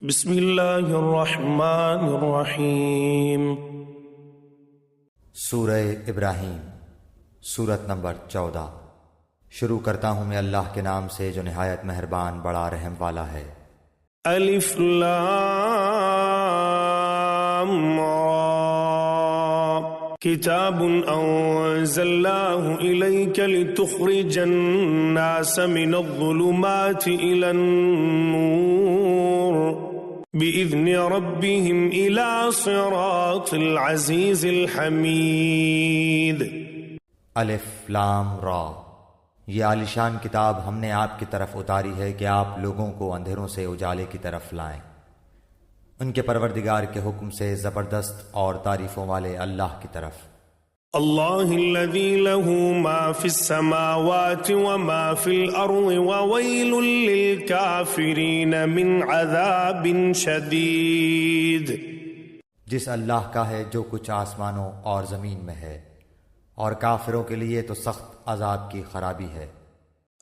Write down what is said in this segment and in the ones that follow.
بسم اللہ الرحمن الرحیم۔ سورہ ابراہیم، سورت نمبر 14۔ شروع کرتا ہوں میں اللہ کے نام سے جو نہایت مہربان بڑا رحم والا ہے۔ الف لام را، کتاب انزلناہ الیک لتخرج الناس من الظلمات الى النور بإذن ربهم إلى صراط العزيز الحمید۔ الف لام را، یہ عالیشان کتاب ہم نے آپ کی طرف اتاری ہے کہ آپ لوگوں کو اندھیروں سے اجالے کی طرف لائیں، ان کے پروردگار کے حکم سے زبردست اور تعریفوں والے اللہ کی طرف۔ اللہ الذی له ما فی السماوات وما فی الارض وویل للکافرین من عذاب شدید، جس اللہ کا ہے جو کچھ آسمانوں اور زمین میں ہے، اور کافروں کے لیے تو سخت عذاب کی خرابی ہے۔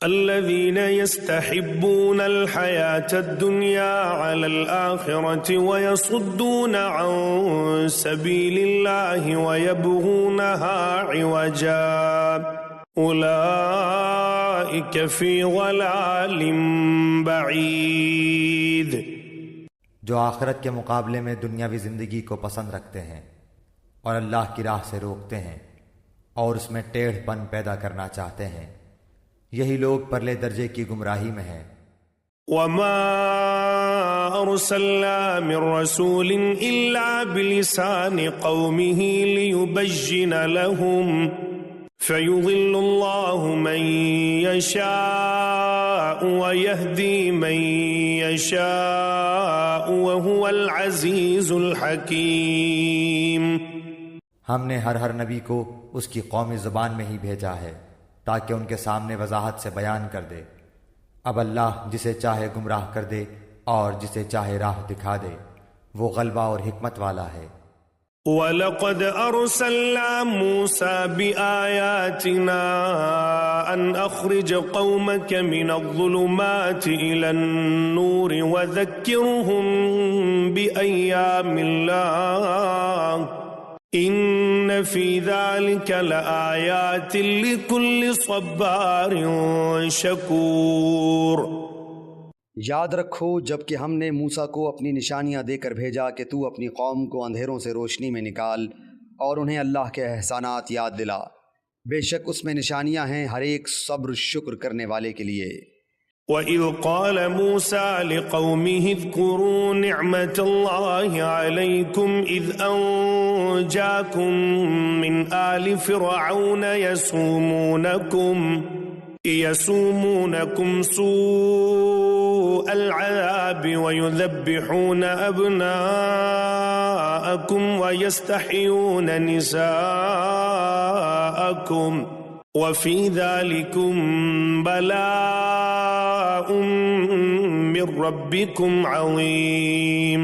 الذین یستحبون الحیاة الدنیا علی الآخرة ویصدون عن سبیل اللہ ویبغونها عوجا اولئک فی ضلال بعید، جو آخرت کے مقابلے میں دنیاوی زندگی کو پسند رکھتے ہیں اور اللہ کی راہ سے روکتے ہیں اور اس میں ٹیڑھ پن پیدا کرنا چاہتے ہیں، یہی لوگ پرلے درجے کی گمراہی میں ہیں۔ وما ارسلنا من رسول الا بلسان قومه ليبين لهم فيضل الله من يشاء ويهدي من يشاء وهو العزيز الحكيم۔ ہم نے ہر نبی کو اس کی قومی زبان میں ہی بھیجا ہے تاکہ ان کے سامنے وضاحت سے بیان کر دے۔ اب اللہ جسے چاہے گمراہ کر دے اور جسے چاہے راہ دکھا دے، وہ غلبہ اور حکمت والا ہے۔ وَلَقَدْ أَرْسَلْنَا مُوسَى بِآيَاتِنَا أَنْ أَخْرِجْ قَوْمَكَ مِنَ الظُّلُمَاتِ إِلَى النُّورِ وَذَكِّرْهُمْ بِأَيَّامِ اللَّهِ ان فی ذلک لآیات لکل صبار شکور۔ یاد رکھو جب کہ ہم نے موسیٰ کو اپنی نشانیاں دے کر بھیجا کہ تو اپنی قوم کو اندھیروں سے روشنی میں نکال اور انہیں اللہ کے احسانات یاد دلا، بے شک اس میں نشانیاں ہیں ہر ایک صبر شکر کرنے والے کے لیے۔ وَإِذْ قَالَ مُوسَى لِقَوْمِهِ اذْكُرُوا نِعْمَةَ اللَّهِ عَلَيْكُمْ إِذْ أَنْجَاكُمْ مِنْ آلِ فِرْعَوْنَ يَسُومُونَكُمْ سُوءَ الْعَذَابِ وَيُذَبِّحُونَ أَبْنَاءَكُمْ وَيَسْتَحْيُونَ نِسَاءَكُمْ وَفِي ذَلِكُمْ بَلَاءٌ مِّن رَبِّكُمْ عَظِيمٌ۔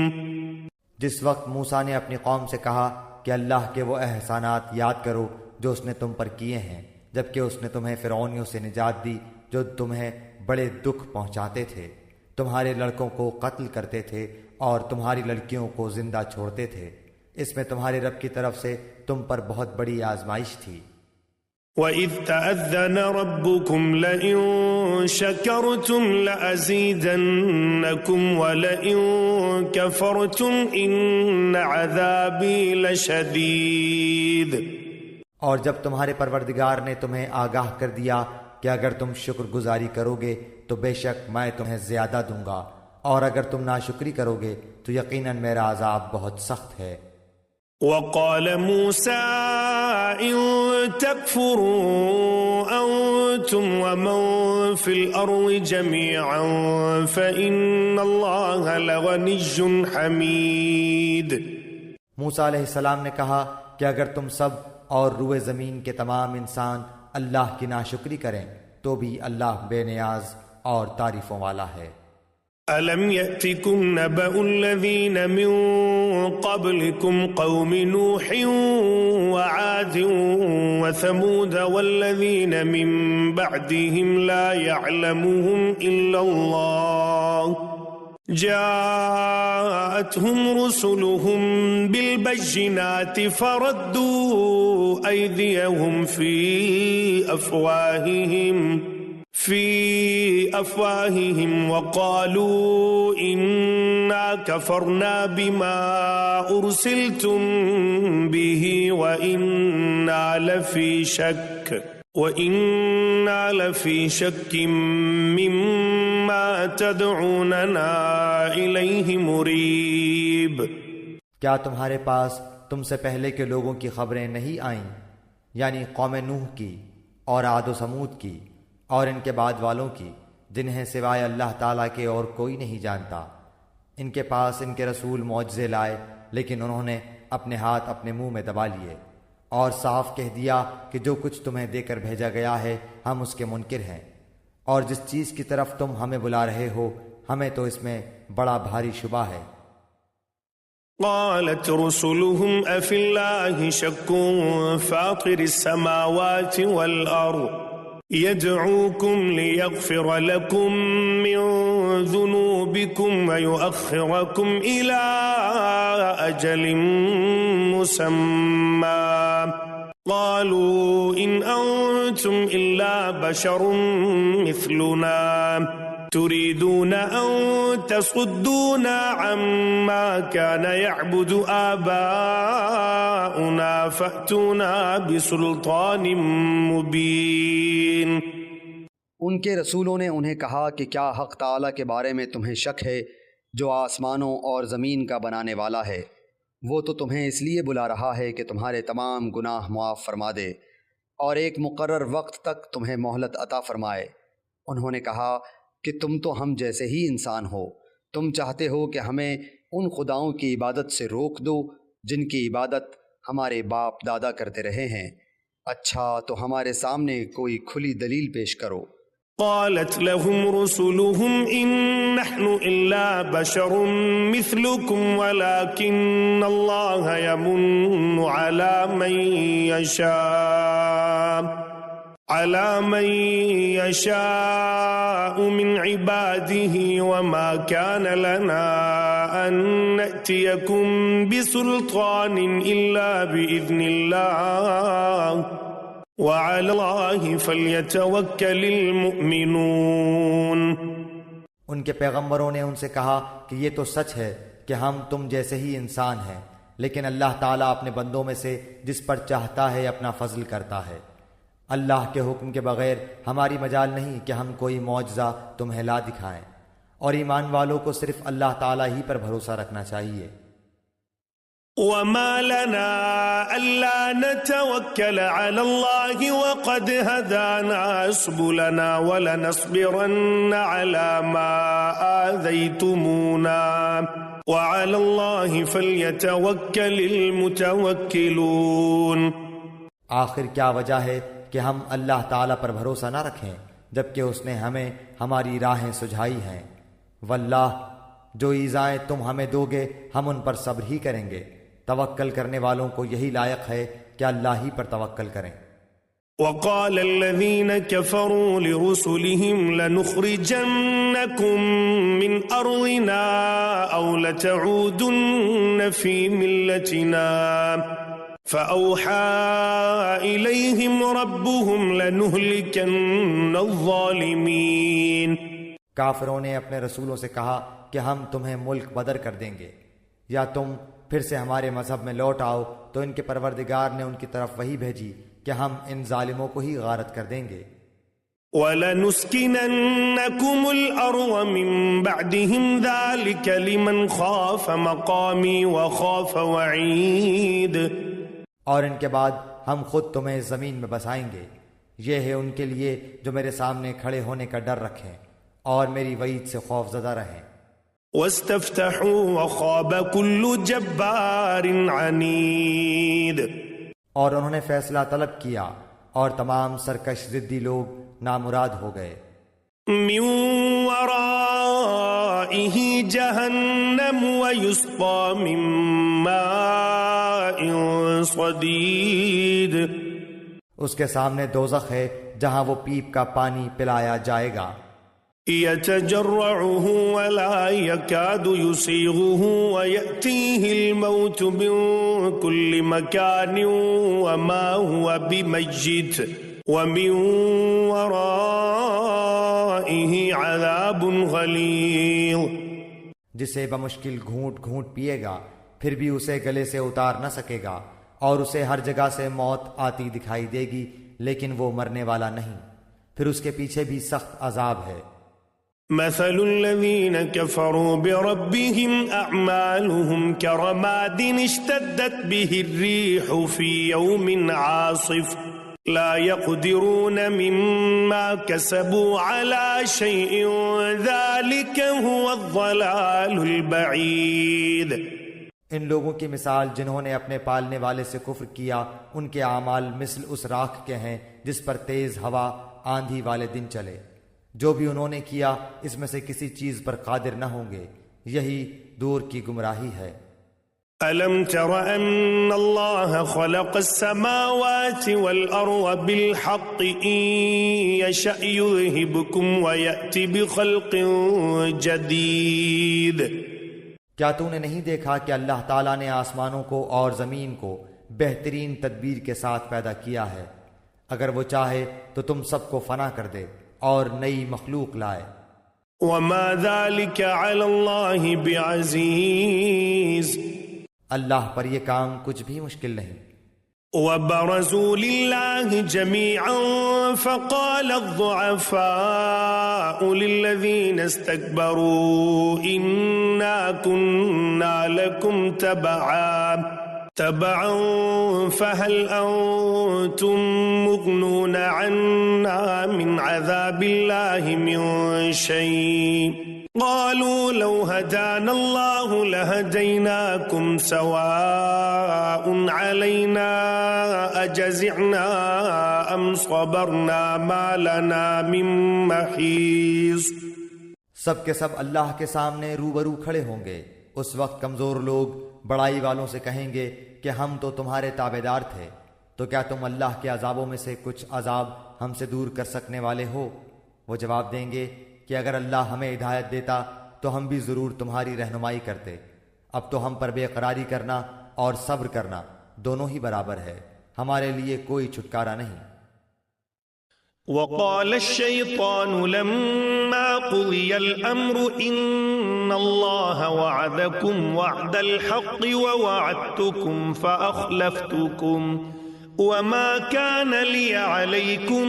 جس وقت موسیٰ نے اپنی قوم سے کہا کہ اللہ کے وہ احسانات یاد کرو جو اس نے تم پر کیے ہیں، جبکہ اس نے تمہیں فرعونیوں سے نجات دی جو تمہیں بڑے دکھ پہنچاتے تھے، تمہارے لڑکوں کو قتل کرتے تھے اور تمہاری لڑکیوں کو زندہ چھوڑتے تھے، اس میں تمہارے رب کی طرف سے تم پر بہت بڑی آزمائش تھی۔ وَإِذْ تَأَذَّنَ رَبُّكُمْ لَئِن شَكَرْتُمْ لَأَزِيدَنَّكُمْ وَلَئِن كَفَرْتُمْ إِنَّ عَذَابِي لَشَدِيدٌ۔ اور جب تمہارے پروردگار نے تمہیں آگاہ کر دیا کہ اگر تم شکر گزاری کرو گے تو بے شک میں تمہیں زیادہ دوں گا، اور اگر تم ناشکری کرو گے تو یقیناً میرا عذاب بہت سخت ہے۔ وَقَالَ مُوسَىٰ إِن تَكْفُرُوا أَنتُمْ وَمَن فِي الْأَرْضِ جَمِيعًا فَإِنَّ اللَّهَ لَغَنِيٌّ حَمِيدٌ۔ موسیٰ علیہ السلام نے کہا کہ اگر تم سب اور روئے زمین کے تمام انسان اللہ کی ناشکری کریں تو بھی اللہ بے نیاز اور تعریفوں والا ہے۔ أَلَمْ يَأْتِكُمْ نَبَأُ الَّذِينَ مِن قَبْلِكُمْ قَوْمِ نُوحٍ وَعَادٍ وَثَمُودَ وَالَّذِينَ مِن بَعْدِهِمْ لَا يَعْلَمُهُمْ إِلَّا اللَّهُ جاءتهم رسلهم بالبينات فردوا أيديهم في أفواههم وقالوا إنا كفرنا بما أرسلتم به وإنا لفي شك مما تدعوننا إليه مريب۔ کیا تمہارے پاس تم سے پہلے کے لوگوں کی خبریں نہیں آئیں، یعنی قوم نوح کی اور عاد و سمود کی اور ان کے بعد والوں کی، جنہیں سوائے اللہ تعالیٰ کے اور کوئی نہیں جانتا؟ ان کے پاس ان کے رسول معجزے لائے، لیکن انہوں نے اپنے ہاتھ اپنے منہ میں دبا لیے اور صاف کہہ دیا کہ جو کچھ تمہیں دے کر بھیجا گیا ہے ہم اس کے منکر ہیں، اور جس چیز کی طرف تم ہمیں بلا رہے ہو ہمیں تو اس میں بڑا بھاری شبہ ہے۔ قالت رسلهم أفي الله شك فاطر السماوات والأرض يدعوكم ليغفر لكم من ذنوبكم ويؤخركم إلى أجل مسمى قالوا إن أنتم إلا بشر مثلنا تريدون أن تصدونا عما كان يعبد آباؤنا فأتونا بسلطان مبين۔ ان کے رسولوں نے انہیں کہا کہ کیا حق تعالیٰ کے بارے میں تمہیں شک ہے جو آسمانوں اور زمین کا بنانے والا ہے؟ وہ تو تمہیں اس لیے بلا رہا ہے کہ تمہارے تمام گناہ معاف فرما دے اور ایک مقرر وقت تک تمہیں مہلت عطا فرمائے۔ انہوں نے کہا کہ تم تو ہم جیسے ہی انسان ہو، تم چاہتے ہو کہ ہمیں ان خداؤں کی عبادت سے روک دو جن کی عبادت ہمارے باپ دادا کرتے رہے ہیں۔ اچھا تو ہمارے سامنے کوئی کھلی دلیل پیش کرو۔ قالت لهم رسلهم إن نحن إلا بشر مثلكم ولكن الله يمن على من يشاء من عباده وما كان لنا أن نأتيكم بسلطان إلا بإذن الله وعلى الله فليتوكل المؤمنون۔ ان کے پیغمبروں نے ان سے کہا کہ یہ تو سچ ہے کہ ہم تم جیسے ہی انسان ہیں، لیکن اللہ تعالیٰ اپنے بندوں میں سے جس پر چاہتا ہے اپنا فضل کرتا ہے۔ اللہ کے حکم کے بغیر ہماری مجال نہیں کہ ہم کوئی معجزہ تمہیں لا دکھائیں، اور ایمان والوں کو صرف اللہ تعالیٰ ہی پر بھروسہ رکھنا چاہیے۔ وما لنا ألا نتوكل على الله وقد هدانا سبلنا ولنصبرن على ما آذيتمونا وعلى الله فليتوكل المتوكلون۔ آخر کیا وجہ ہے کہ ہم اللہ تعالیٰ پر بھروسہ نہ رکھیں جبکہ اس نے ہمیں ہماری راہیں سجھائی ہیں؟ واللہ جو ایذائیں تم ہمیں دو گے ہم ان پر صبر ہی کریں گے۔ توکل کرنے والوں کو یہی لائق ہے کہ اللہ ہی پر توکل کریں۔ وقال الذين كفروا لرسلهم لنخرجنكم من أرضنا أو لتعودن في ملتنا فأوحى إليهم ربهم لنهلكن الظالمين۔ کافروں نے اپنے رسولوں سے کہا کہ ہم تمہیں ملک بدر کر دیں گے، یا تم پھر سے ہمارے مذہب میں لوٹ آؤ، تو ان کے پروردگار نے ان کی طرف وحی بھیجی کہ ہم ان ظالموں کو ہی غارت کر دیں گے۔ وَلَنُسْكِنَنَّكُمُ الْأَرْضَ مِنْ بَعْدِهِمْ ذَلِكَ لِمَنْ خَافَ مَقَامِي وَخَافَ وَعِيدِ۔ اور ان کے بعد ہم خود تمہیں زمین میں بسائیں گے، یہ ہے ان کے لیے جو میرے سامنے کھڑے ہونے کا ڈر رکھیں اور میری وعید سے خوف زدہ رہیں۔ وَاسْتَفْتَحُوا وَخَابَ كُلُّ جَبَّارٍ عَنِيدٍ۔ اور انہوں نے فیصلہ طلب کیا اور تمام سرکش ضدی لوگ نامراد ہو گئے۔ مِّن وَرَائِهِ جَهَنَّمُ وَيُسْقَى مِن مَّاءٍ صَدِيدٍ۔ اس کے سامنے دوزخ ہے جہاں وہ پیپ کا پانی پلایا جائے گا۔ يتجرعه ولا يكاد يسيغه ويأتيه الموت من كل مكان وما هو بميت ومن ورائه عذاب غليظ. جسے بمشکل گھونٹ گھونٹ پیے گا پھر بھی اسے گلے سے اتار نہ سکے گا، اور اسے ہر جگہ سے موت آتی دکھائی دے گی لیکن وہ مرنے والا نہیں، پھر اس کے پیچھے بھی سخت عذاب ہے. مثل الذين كفروا بربهم أعمالهم كرماد اشتدت به الريح في يوم عاصف لا يقدرون مما كسبوا على شيء ذلك هو الضلال البعيد. ان لوگوں کی مثال جنہوں نے اپنے پالنے والے سے کفر کیا، ان کے اعمال مثل اس راکھ کے ہیں جس پر تیز ہوا آندھی والے دن چلے. جو بھی انہوں نے کیا اس میں سے کسی چیز پر قادر نہ ہوں گے، یہی دور کی گمراہی ہے. أَلَمْ تَرَ أَنَّ اللَّهَ خَلَقَ السَّمَاوَاتِ وَالْأَرْضَ بِالْحَقِّ إِن يَشَأْ يُذْهِبْكُمْ وَيَأْتِ بِخَلْقٍ جَدِيدٍ. کیا تو نے نہیں دیکھا کہ اللہ تعالیٰ نے آسمانوں کو اور زمین کو بہترین تدبیر کے ساتھ پیدا کیا ہے، اگر وہ چاہے تو تم سب کو فنا کر دے اور نئی مخلوق لائے. وَمَا ذَلِكَ عَلَى اللَّهِ بِعَزِيزٍ. اللہ پر یہ کام کچھ بھی مشکل نہیں. وَبَرَزُوا لِلَّهِ جَمِيعًا فَقَالَ الضُّعَفَاءُ لِلَّذِينَ اسْتَكْبَرُوا إِنَّا كُنَّا لَكُمْ تَبَعًا فَهَلْ أَنْتُمْ مُغْنُونَ عَنَّا مِنْ عَذَابِ اللَّهِ مِنْ شَيْءٍ قالوا لو هدانا الله لهديناكم سواء علينا أجزعنا أم صبرنا ما لنا من محيص. سب کے سب اللہ کے سامنے روبرو کھڑے ہوں گے. اس وقت کمزور لوگ بڑائی والوں سے کہیں گے کہ ہم تو تمہارے تابعدار تھے، تو کیا تم اللہ کے عذابوں میں سے کچھ عذاب ہم سے دور کر سکنے والے ہو؟ وہ جواب دیں گے کہ اگر اللہ ہمیں ہدایت دیتا تو ہم بھی ضرور تمہاری رہنمائی کرتے. اب تو ہم پر بے قراری کرنا اور صبر کرنا دونوں ہی برابر ہے، ہمارے لیے کوئی چھٹکارا نہیں. وقال الشيطان لما قضي الأمر إن الله وعدكم وعد الحق ووعدتكم فأخلفتكم وما كان لي عليكم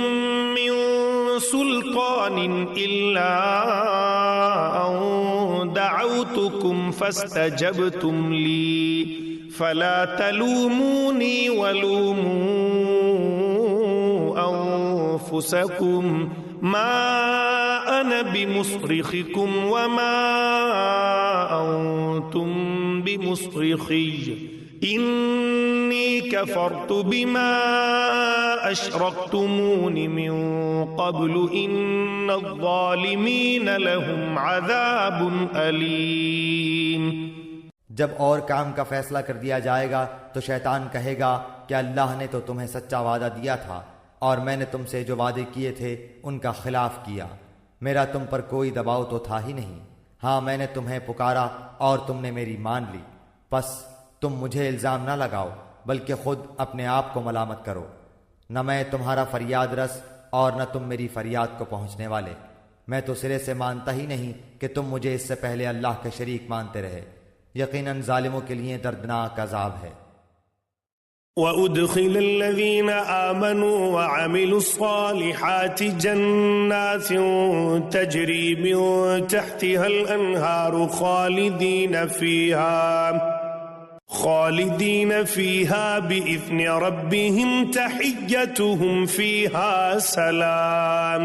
من سلطان إلا أن دعوتكم فاستجبتم لي فلا تلوموني ولوموا أنفسكم ما أنا بمصرخكم وما أنتم بمصرخي إني كفرت بما أشركتمون من قبل إن الظالمين لهم عذاب أليم. جب اور کام کا فیصلہ کر دیا جائے گا تو شیطان کہے گا کہ اللہ نے تو تمہیں سچا وعدہ دیا تھا اور میں نے تم سے جو وعدے کیے تھے ان کا خلاف کیا. میرا تم پر کوئی دباؤ تو تھا ہی نہیں. ہاں میں نے تمہیں پکارا اور تم نے میری مان لی، پس تم مجھے الزام نہ لگاؤ بلکہ خود اپنے آپ کو ملامت کرو. نہ میں تمہارا فریاد رس اور نہ تم میری فریاد کو پہنچنے والے. میں تو سرے سے مانتا ہی نہیں کہ تم مجھے اس سے پہلے اللہ کے شریک مانتے رہے. یقیناً ظالموں کے لیے دردناک عذاب ہے. وَأُدْخِلَ الَّذِينَ آمَنُوا وَعَمِلُوا الصَّالِحَاتِ جَنَّاتٍ تَجْرِي مِن تَحْتِهَا الْأَنْهَارُ خالدين فيها بإذن ربهم تحيتهم فيها سلام.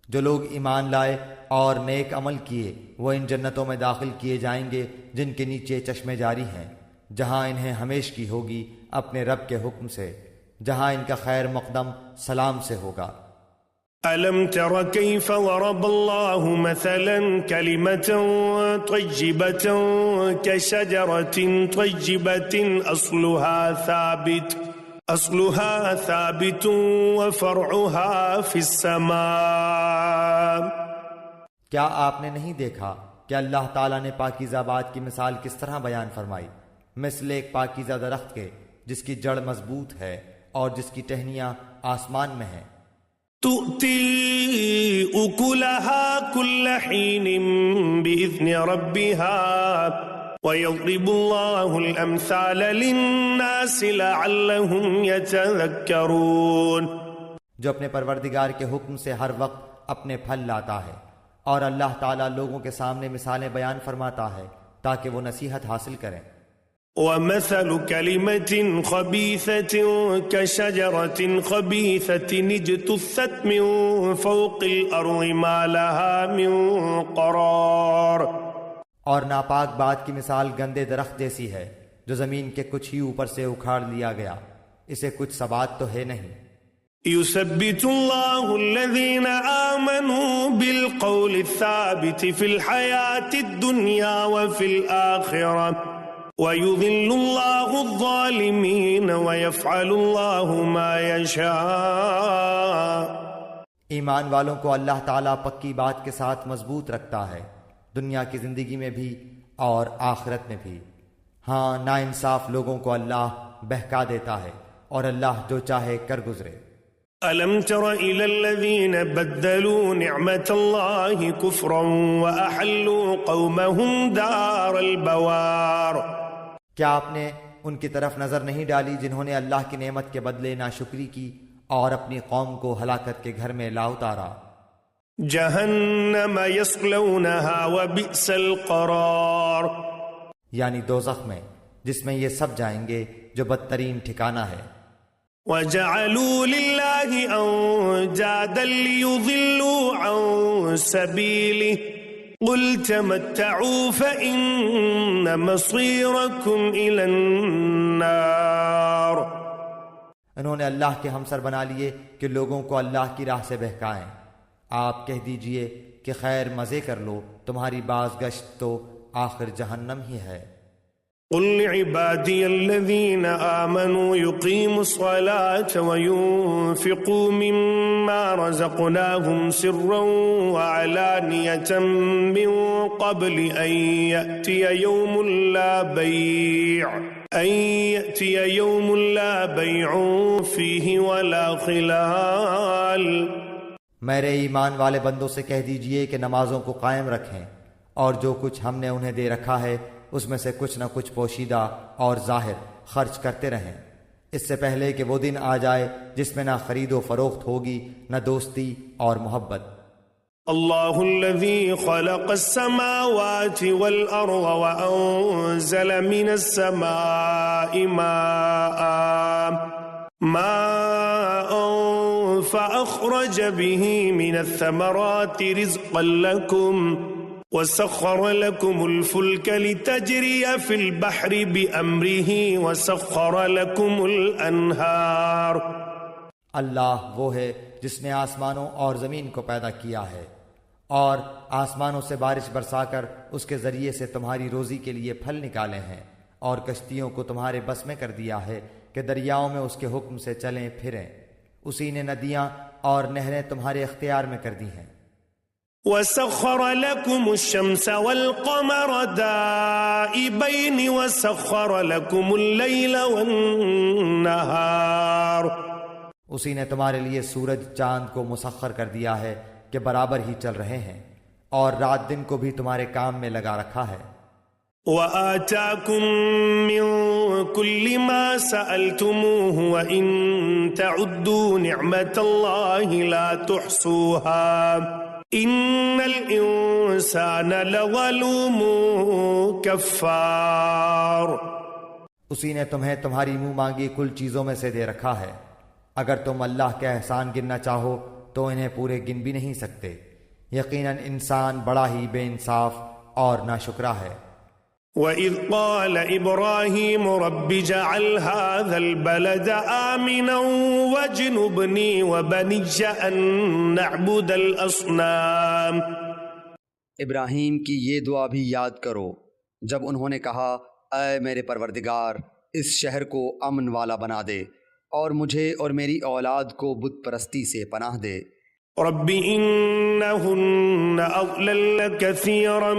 جو لوگ ایمان لائے اور نیک عمل کیے وہ ان جنتوں میں داخل کیے جائیں گے جن کے نیچے چشمے جاری ہیں، جہاں انہیں ہمیشگی ہوگی اپنے رب کے حکم سے، جہاں ان کا خیر مقدم سلام سے ہوگا. أَلَمْ تَرَ كَيْفَ ضَرَبَ اللَّهُ مَثَلًا كَلِمَةً طَيِّبَةً كَشَجَرَةٍ طَيِّبَةٍ أَصْلُهَا ثَابِتٌ وَفَرْعُهَا فِي السَّمَاءِ. کیا آپ نے نہیں دیکھا کہ اللہ تعالیٰ نے پاکیزہ بات کی مثال کس طرح بیان فرمائی؟ مثل ایک پاکیزہ درخت کے جس کی جڑ مضبوط ہے اور جس کی ٹہنیاں آسمان میں ہیں۔ تؤتی اکلها کل حین بإذن ربها وَيَضْرِبُ اللَّهُ الْأَمْثَالَ لِلنَّاسِ لَعَلَّهُمْ يَتَذَكَّرُونَ، جو اپنے پروردگار کے حکم سے ہر وقت اپنے پھل لاتا ہے، اور اللہ تعالیٰ لوگوں کے سامنے مثالیں بیان فرماتا ہے تاکہ وہ نصیحت حاصل کریں۔ وَمَثَلُ كَلِمَةٍ خَبِيثَةٍ كَشَجَرَةٍ خَبِيثَةٍ اجْتُثَّتْ مِنْ فَوْقِ الْأَرْضِ مَا لَهَا مِنْ قَرَارٍ، اور ناپاک بات کی مثال گندے درخت جیسی ہے جو زمین کے کچھ ہی اوپر سے اکھاڑ لیا گیا، اسے کچھ ثبات تو ہے نہیں۔ يثبت الله الذين آمنوا بالقول الثابت في الحياة الدنيا وفي الآخرة ويذل الله الظالمين ويفعل الله ما يشاء۔ ایمان والوں کو اللہ تعالیٰ پکی بات کے ساتھ مضبوط رکھتا ہے، دنیا کی زندگی میں بھی اور آخرت میں بھی۔ ہاں، ناانصاف لوگوں کو اللہ بہکا دیتا ہے اور اللہ جو چاہے کر گزرے۔ أَلَمْ تَرَ إِلَى الَّذِينَ بَدَّلُوا نِعْمَةَ اللَّهِ كُفْرًا وَأَحَلُّوا قَوْمَهُمْ دَارَ الْبَوَارِ، کیا آپ نے ان کی طرف نظر نہیں ڈالی جنہوں نے اللہ کی نعمت کے بدلے ناشکری کی اور اپنی قوم کو ہلاکت کے گھر میں لا اتارا؟ جہنم یصلونها وبئس القرار، یعنی دوزخ میں، جس میں یہ سب جائیں گے جو بدترین ٹھکانہ ہے۔ وَجَعَلُوا لِلَّهِ أَنْدَادًا لِيُضِلُّوا عَنْ سَبِيلِهِ قُلْ تَمَتَّعُوا فَإِنَّ مَصِيرَكُمْ إِلَى النَّارِ، انہوں نے اللہ کے ہمسر بنا لیے کہ لوگوں کو اللہ کی راہ سے بہکائیں۔ آپ کہہ دیجئے کہ خیر مزے کر لو، تمہاری بازگشت تو آخر جہنم ہی ہے۔ قل لعبادي الذين آمنوا يقيموا الصلاة وينفقوا مما رزقناهم سرا وعلانية من قبل أن يأتي يوم لا بيع فيه ولا خلال۔ میرے ایمان والے بندوں سے کہہ دیجئے کہ نمازوں کو قائم رکھیں اور جو کچھ ہم نے انہیں دے رکھا ہے اس میں سے کچھ نہ کچھ پوشیدہ اور ظاہر خرچ کرتے رہیں، اس سے پہلے کہ وہ دن آ جائے جس میں نہ خرید و فروخت ہوگی نہ دوستی اور محبت۔ اللہ الذي خلق السماوات والأرض وأنزل من السماء ماء فأخرج به من الثمرات رزقا لكم وسخر لكم الفلك لتجري في البحر بأمره وسخر لكم الأنهار۔ اللہ وہ ہے جس نے آسمانوں اور زمین کو پیدا کیا ہے اور آسمانوں سے بارش برسا کر اس کے ذریعے سے تمہاری روزی کے لیے پھل نکالے ہیں، اور کشتیوں کو تمہارے بس میں کر دیا ہے کہ دریاؤں میں اس کے حکم سے چلیں پھریں، اسی نے ندیاں اور نہریں تمہارے اختیار میں کر دی ہیں۔ وَسَخَّرَ لَكُمُ الشَّمْسَ وَالْقَمَرَ دَائِبَيْنِ وَسَخَّرَ لَكُمُ اللَّيْلَ وَالنَّهَارَ، اسی نے تمہارے لیے سورج چاند کو مسخر کر دیا ہے کہ برابر ہی چل رہے ہیں، اور رات دن کو بھی تمہارے کام میں لگا رکھا ہے۔ وَآتَاكُم مِّن كُلِّ مَا سَأَلْتُمُوهُ وَإِن تَعُدُّوا نِعْمَةَ اللَّهِ لَا تُحْصُوهَا إِنَّ الْإِنسَانَ لَظَلُومٌ كَفَّارٌ۔ اسی نے تمہیں تمہاری منہ مانگی کل چیزوں میں سے دے رکھا ہے، اگر تم اللہ کے احسان گننا چاہو تو انہیں پورے گن بھی نہیں سکتے، یقیناً انسان بڑا ہی بے انصاف اور ناشکرا ہے۔ وَإِذْ قَالَ إِبْرَاهِيمُ رَبِّ اجْعَلْ هَٰذَا الْبَلَدَ آمِنًا وَاجْنُبْنِي وَبَنِيَّ أَن نَّعْبُدَ الْأَصْنَامَ۔ ابراہیم کی یہ دعا بھی یاد کرو جب انہوں نے کہا، اے میرے پروردگار، اس شہر کو امن والا بنا دے اور مجھے اور میری اولاد کو بت پرستی سے پناہ دے۔ رب إنهن أضللن كثيرا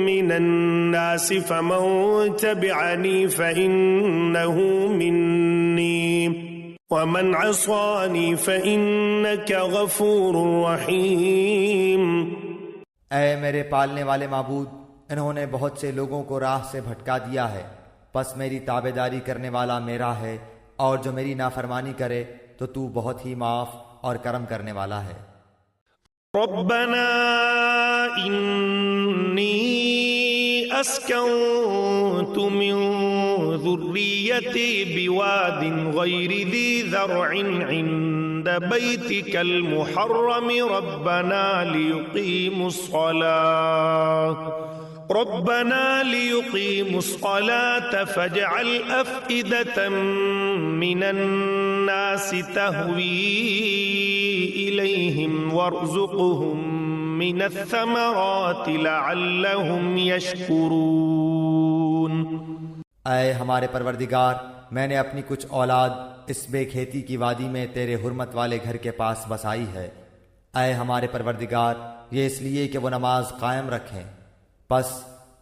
من الناس فمن تبعني فإنه مني ومن عصاني فإنك غفور رحيم۔ اے میرے پالنے والے معبود، انہوں نے بہت سے لوگوں کو راہ سے بھٹکا دیا ہے، پس میری تابع داری کرنے والا میرا ہے، اور جو میری نافرمانی کرے تو تو بہت ہی معاف اور کرم کرنے والا ہے۔ ربنا إني أسكنت من ذريتي بواد غير ذي زرع عند بيتك المحرم ربنا ليقيموا الصلاة فاجعل أفئدة من الناس تهوي إليهم وارزقهم من الثمرات لعلهم يشكرون۔ اے ہمارے پروردگار، میں نے اپنی کچھ اولاد اس بے کھیتی کی وادی میں تیرے حرمت والے گھر کے پاس بسائی ہے۔ اے ہمارے پروردگار، یہ اس لیے کہ وہ نماز قائم رکھیں، پس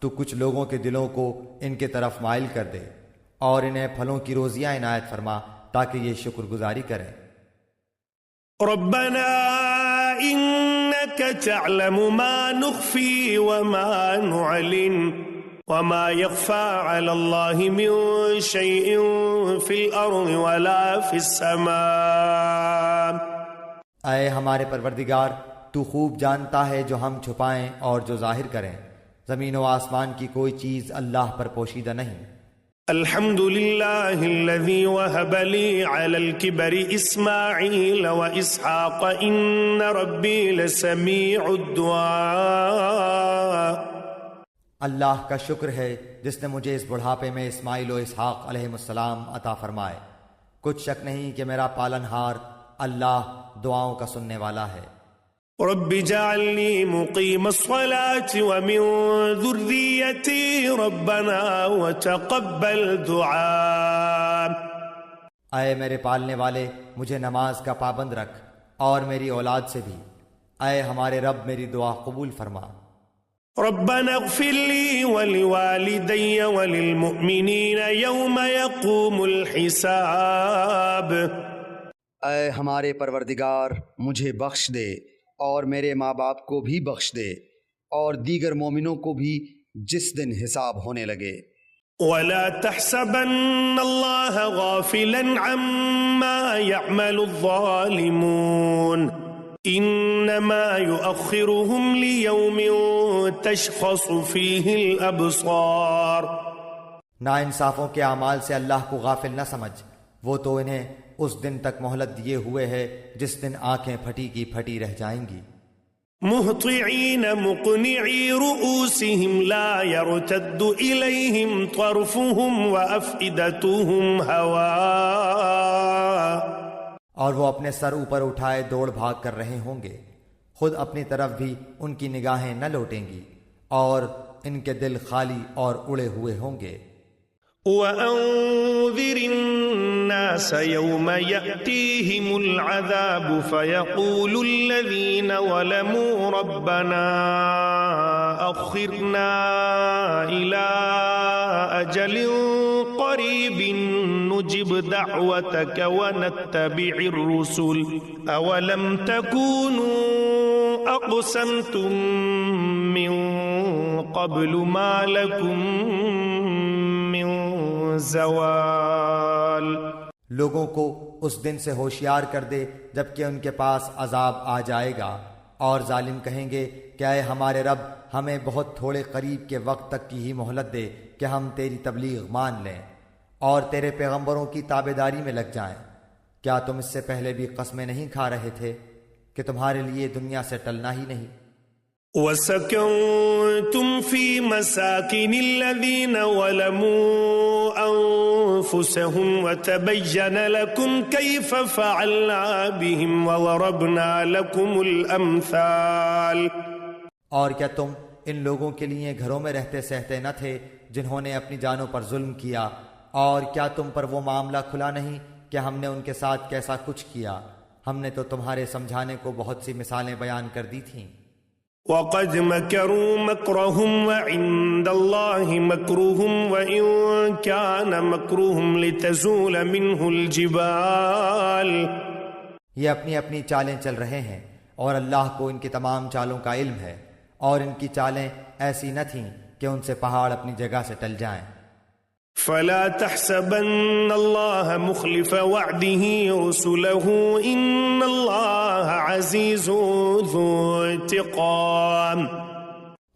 تو کچھ لوگوں کے دلوں کو ان کے طرف مائل کر دے اور انہیں پھلوں کی روزیاں عنایت فرما تاکہ یہ شکر گزاری کریں۔ ربنا إنك تعلم ما نخفي وما نعلن وما يخفى على الله من شيء في الأرض ولا في السماء۔ اے ہمارے پروردگار، تو خوب جانتا ہے جو ہم چھپائیں اور جو ظاہر کریں، زمین و آسمان کی کوئی چیز اللہ پر پوشیدہ نہیں۔ الحمد لله الذي وهب لي على الكبر إسماعيل وإسحاق إن ربي لسميع الدعاء۔ اللہ کا شکر ہے جس نے مجھے اس بڑھاپے میں اسماعیل و اسحاق علیہ السلام عطا فرمائے۔ کچھ شک نہیں کہ میرا پالنہار اللہ دعاؤں کا سننے والا ہے۔ رب اجعلني مقيم الصلاة ومن ذريتي ربنا وتقبل دعاء۔ اے میرے پالنے والے، مجھے نماز کا پابند رکھ اور میری اولاد سے بھی۔ اے ہمارے رب، میری دعا قبول فرما۔ ربنا اغفر لي ولوالدي وللمؤمنين يوم يقوم الحساب۔ اے ہمارے پروردگار، مجھے بخش دے اور میرے ماں باپ کو بھی بخش دے اور دیگر مومنوں کو بھی جس دن حساب ہونے لگے۔ ولا تحسبن الله غافلا عما يعمل الظالمون انما يؤخرهم ليوم تشخص فيه الابصار۔ ناانصافوں کے اعمال سے اللہ کو غافل نہ سمجھ، وہ تو انہیں اس دن تک مہلت دیے ہوئے ہے جس دن آنکھیں پھٹی کی پھٹی رہ جائیں گی۔ مہطعین مقنعی رؤوسہم لا یرتد الیہم طرفہم وافئدتہم ہواء۔ اور وہ اپنے سر اوپر اٹھائے دوڑ بھاگ کر رہے ہوں گے، خود اپنی طرف بھی ان کی نگاہیں نہ لوٹیں گی اور ان کے دل خالی اور اڑے ہوئے ہوں گے۔ وَأَنذِرِ النَّاسَ يَوْمَ يَأْتِيهِمُ الْعَذَابُ فَيَقُولُ الَّذِينَ ظَلَمُوا رَبَّنَا أَخِّرْنَا إِلَىٰ أَجَلٍ قَرِيبٍ نُجِبْ دَعْوَتَكَ وَنَتَّبِعِ الرُّسُلَ أَوَلَمْ تَكُونُوا أَقْسَمْتُم مِّن قَبْلُ مَا لَكُم مِّن زوال۔ لوگوں کو اس دن سے ہوشیار کر دے جبکہ ان کے پاس عذاب آ جائے گا، اور ظالم کہیں گے کہ اے ہمارے رب، ہمیں بہت تھوڑے قریب کے وقت تک کی ہی مہلت دے کہ ہم تیری تبلیغ مان لیں اور تیرے پیغمبروں کی تابعداری میں لگ جائیں۔ کیا تم اس سے پہلے بھی قسمیں نہیں کھا رہے تھے کہ تمہارے لیے دنیا سے ٹلنا ہی نہیں؟ وَسَكَنْتُمْ فِي مَسَاكِنِ الَّذِينَ ظَلَمُوا أَنفُسَهُمْ وَتَبَيَّنَ لَكُمْ كَيْفَ فَعَلْنَا بِهِمْ وَضَرَبْنَا لَكُمُ الْأَمْثَالَ۔ اور کیا تم ان لوگوں کے لیے گھروں میں رہتے سہتے نہ تھے جنہوں نے اپنی جانوں پر ظلم کیا؟ اور کیا تم پر وہ معاملہ کھلا نہیں کہ ہم نے ان کے ساتھ کیسا کچھ کیا؟ ہم نے تو تمہارے سمجھانے کو بہت سی مثالیں بیان کر دی تھیں۔ وَقَدْ مَكَرُوا مَكْرَهُمْ وَعِندَ اللَّهِ مَكْرُهُمْ وَإِن كَانَ مَكْرُهُمْ لِتَزُولَ مِنْهُ الْجِبَالُ۔ یہ اپنی اپنی چالیں چل رہے ہیں اور اللہ کو ان کی تمام چالوں کا علم ہے، اور ان کی چالیں ایسی نہ تھیں کہ ان سے پہاڑ اپنی جگہ سے ٹل جائیں۔ فَلَا تَحْسَبَنَّ اللَّهَ مُخْلِفَ وَعْدِهِ رُسُلَهُ إِنَّ اللَّهَ عَزِيزٌ ذُو انتقام۔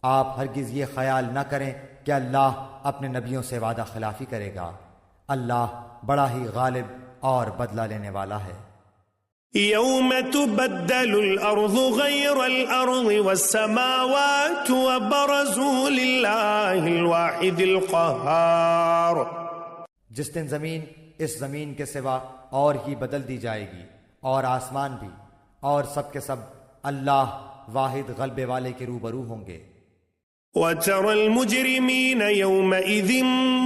آپ ہرگز یہ خیال نہ کریں کہ اللہ اپنے نبیوں سے وعدہ خلافی کرے گا، اللہ بڑا ہی غالب اور بدلہ لینے والا ہے۔ يَوْمَ تُبَدَّلُ الْأَرْضُ غَيْرَ الْأَرْضِ وَالسَّمَاوَاتُ وَبَرَزُوا لِلَّهِ الْوَاحِدِ الْقَهَّارِ۔ جس دن زمین اس زمین کے سوا اور ہی بدل دی جائے گی، اور آسمان بھی، اور سب کے سب اللہ واحد غلبے والے کے روبرو ہوں گے۔ وَتَرَى الْمُجْرِمِينَ يَوْمَئِذٍ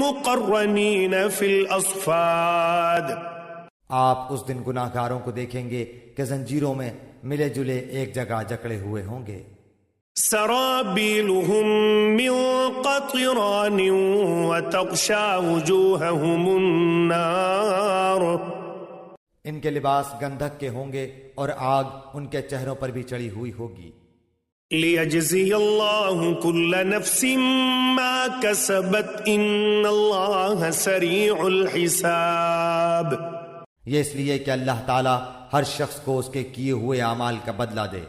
مُقَرَّنِينَ فِي الْأَصْفَادِ۔ آپ اس دن گناہ گاروں کو دیکھیں گے کہ زنجیروں میں ملے جلے ایک جگہ جکڑے ہوئے ہوں گے۔ سرابیلہم من قطران وتغشا وجوہہم النار۔ ان کے لباس گندھک کے ہوں گے اور آگ ان کے چہروں پر بھی چڑھی ہوئی ہوگی۔ لیجزی اللہ کل نفس ما کسبت ان اللہ سریع الحساب۔ یہ اس لیے کہ اللہ تعالیٰ ہر شخص کو اس کے کیے ہوئے اعمال کا بدلہ دے،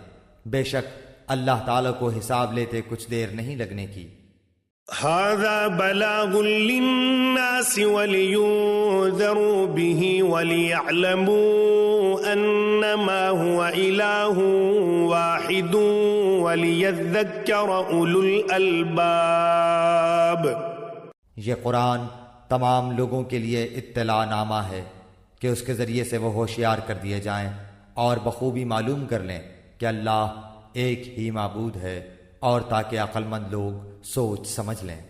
بے شک اللہ تعالیٰ کو حساب لیتے کچھ دیر نہیں لگنے کی۔ هذا بلاغ للناس ولينذروا به وليعلموا انما هو اله واحد وليذكر اولو الالباب۔ یہ قرآن تمام لوگوں کے لیے اطلاع نامہ ہے کہ اس کے ذریعے سے وہ ہوشیار کر دیے جائیں اور بخوبی معلوم کر لیں کہ اللہ ایک ہی معبود ہے، اور تاکہ عقل مند لوگ سوچ سمجھ لیں۔